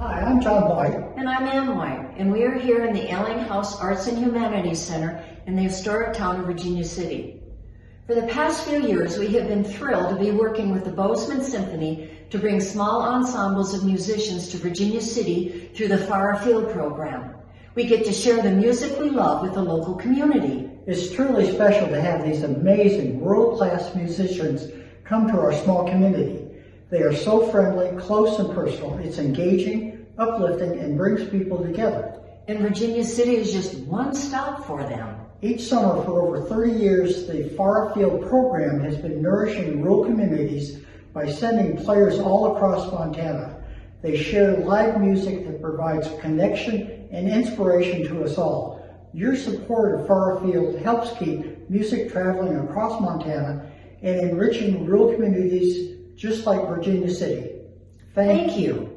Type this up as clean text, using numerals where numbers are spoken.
Hi, I'm John White. And I'm Ann White, and we are here in the Ellinghouse Arts and Humanities Center in the historic town of Virginia City. For the past few years, we have been thrilled to be working with the Bozeman Symphony to bring small ensembles of musicians to Virginia City through the Far Afield program. We get to share the music we love with the local community. It's truly special to have these amazing world-class musicians come to our small community. They are so friendly, close, and personal. It's engaging, uplifting, and brings people together. And Virginia City is just one stop for them. Each summer for over 30 years, the Far Afield program has been nourishing rural communities by sending players all across Montana. They share live music that provides connection and inspiration to us all. Your support of Far Afield helps keep music traveling across Montana and enriching rural communities just like Virginia City. Thank you.